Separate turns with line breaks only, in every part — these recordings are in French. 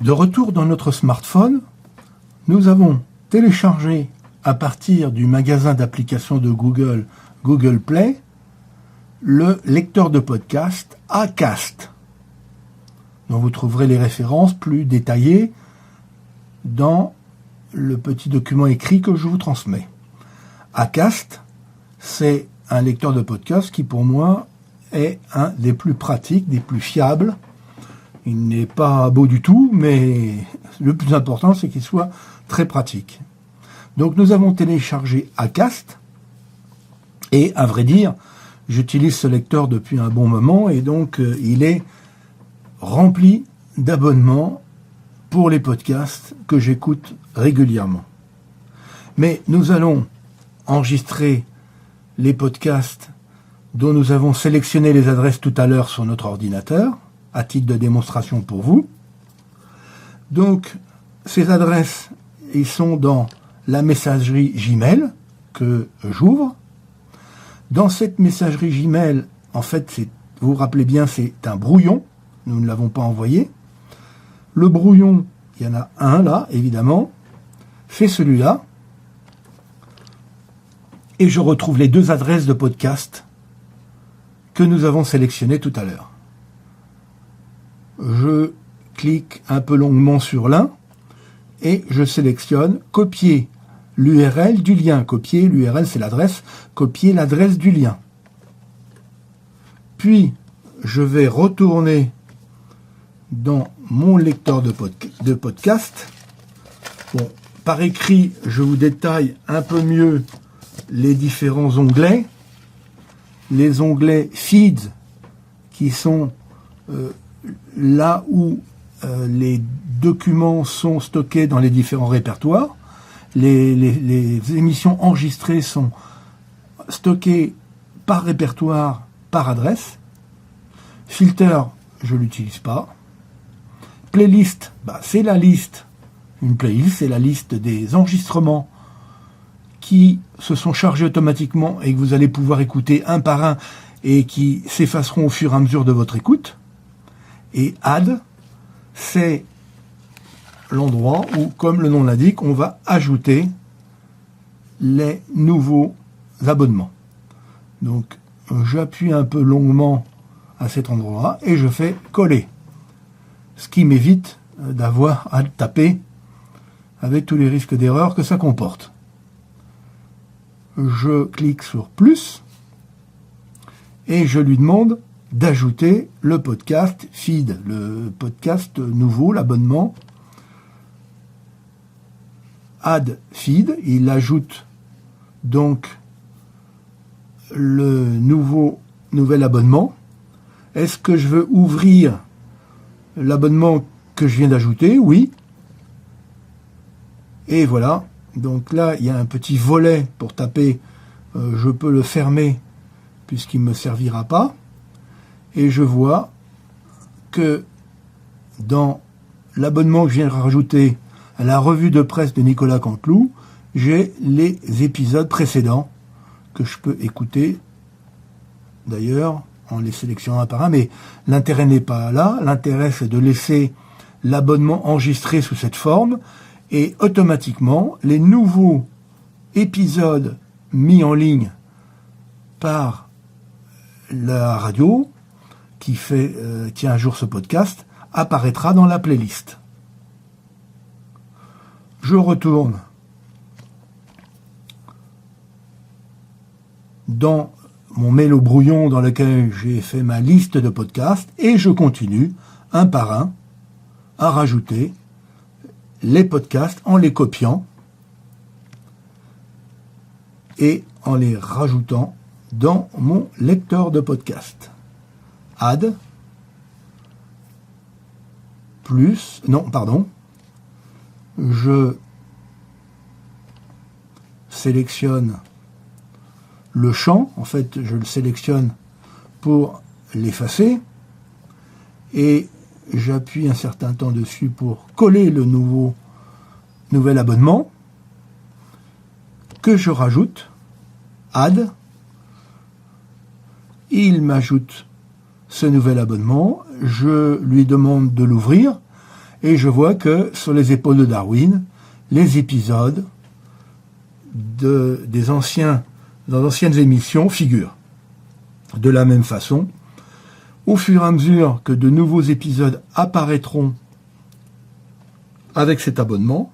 De retour dans notre smartphone, nous avons téléchargé à partir du magasin d'applications de Google, Google Play, le lecteur de podcast Acast, dont vous trouverez les références plus détaillées dans le petit document écrit que je vous transmets. Acast, c'est un lecteur de podcast qui pour moi est un des plus pratiques, des plus fiables. Il n'est pas beau du tout, mais le plus important, c'est qu'il soit très pratique. Donc nous avons téléchargé Acast, et à vrai dire, j'utilise ce lecteur depuis un bon moment, et donc il est rempli d'abonnements pour les podcasts que j'écoute régulièrement. Mais nous allons enregistrer les podcasts dont nous avons sélectionné les adresses tout à l'heure sur notre ordinateur, à titre de démonstration pour vous. Donc, ces adresses, ils sont dans la messagerie Gmail que j'ouvre. Dans cette messagerie Gmail, en fait, vous vous rappelez bien, c'est un brouillon. Nous ne l'avons pas envoyé. Le brouillon, il y en a un là, évidemment. C'est celui-là. Et je retrouve les deux adresses de podcast que nous avons sélectionnées tout à l'heure. Je clique un peu longuement sur l'un et je sélectionne copier l'URL du lien. Copier l'URL, c'est l'adresse. Copier l'adresse du lien. Puis, je vais retourner dans mon lecteur de podcast. Bon, par écrit, je vous détaille un peu mieux les différents onglets. Les onglets Feeds, qui sont là où les documents sont stockés dans les différents répertoires. Les émissions enregistrées sont stockées par répertoire, par adresse. Filter, je ne l'utilise pas. Playlist, c'est la liste. Une playlist, c'est la liste des enregistrements qui se sont chargés automatiquement et que vous allez pouvoir écouter un par un et qui s'effaceront au fur et à mesure de votre écoute. Et Add, c'est l'endroit où, comme le nom l'indique, on va ajouter les nouveaux abonnements. Donc, j'appuie un peu longuement à cet endroit et je fais coller. Ce qui m'évite d'avoir à taper avec tous les risques d'erreur que ça comporte. Je clique sur plus et je lui demande d'ajouter le podcast feed, le podcast nouveau, l'abonnement. Add feed, il ajoute donc le nouvel abonnement. Est-ce que je veux ouvrir l'abonnement que je viens d'ajouter? Oui. Et voilà. Donc là, il y a un petit volet pour taper. Je peux le fermer puisqu'il ne me servira pas. Et je vois que dans l'abonnement que je viens de rajouter à la revue de presse de Nicolas Canteloup, j'ai les épisodes précédents que je peux écouter, d'ailleurs, en les sélectionnant un par un. Mais l'intérêt n'est pas là. L'intérêt, c'est de laisser l'abonnement enregistré sous cette forme. Et automatiquement, les nouveaux épisodes mis en ligne par la radio qui tient à jour ce podcast apparaîtra dans la playlist. Je retourne dans mon mail au brouillon dans lequel j'ai fait ma liste de podcasts et je continue un par un à rajouter les podcasts en les copiant et en les rajoutant dans mon lecteur de podcast. Add, plus, non, pardon, je sélectionne le champ, en fait, je le sélectionne pour l'effacer et j'appuie un certain temps dessus pour coller le nouvel abonnement que je rajoute. Add. Il m'ajoute ce nouvel abonnement. Je lui demande de l'ouvrir et je vois que sur les épaules de Darwin, les épisodes dans d'anciennes émissions figurent. De la même façon, au fur et à mesure que de nouveaux épisodes apparaîtront avec cet abonnement,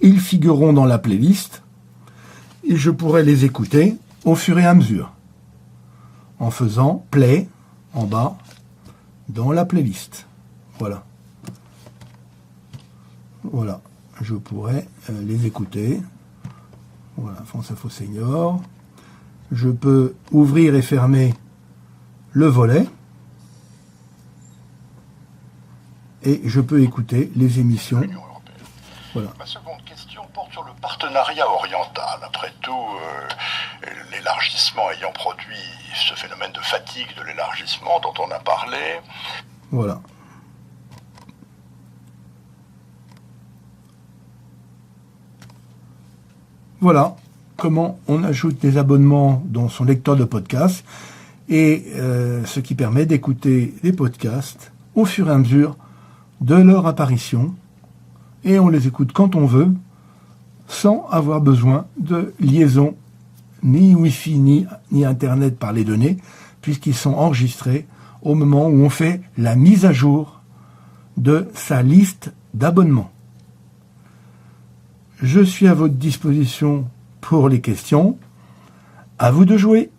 ils figureront dans la playlist et je pourrai les écouter au fur et à mesure en faisant play en bas dans la playlist. Voilà. Voilà. Je pourrais les écouter. Voilà, France Info Senior. Je peux ouvrir et fermer le volet. Et je peux écouter les émissions. Voilà.
Ma seconde question porte sur le partenariat oriental. Après tout, l'élargissement ayant produit ce phénomène de fatigue de l'élargissement dont on a parlé.
Voilà. Voilà comment on ajoute des abonnements dans son lecteur de podcast et ce qui permet d'écouter les podcasts au fur et à mesure de leur apparition et on les écoute quand on veut sans avoir besoin de liaison ni Wi-Fi ni Internet par les données puisqu'ils sont enregistrés au moment où on fait la mise à jour de sa liste d'abonnements. Je suis à votre disposition pour les questions. À vous de jouer.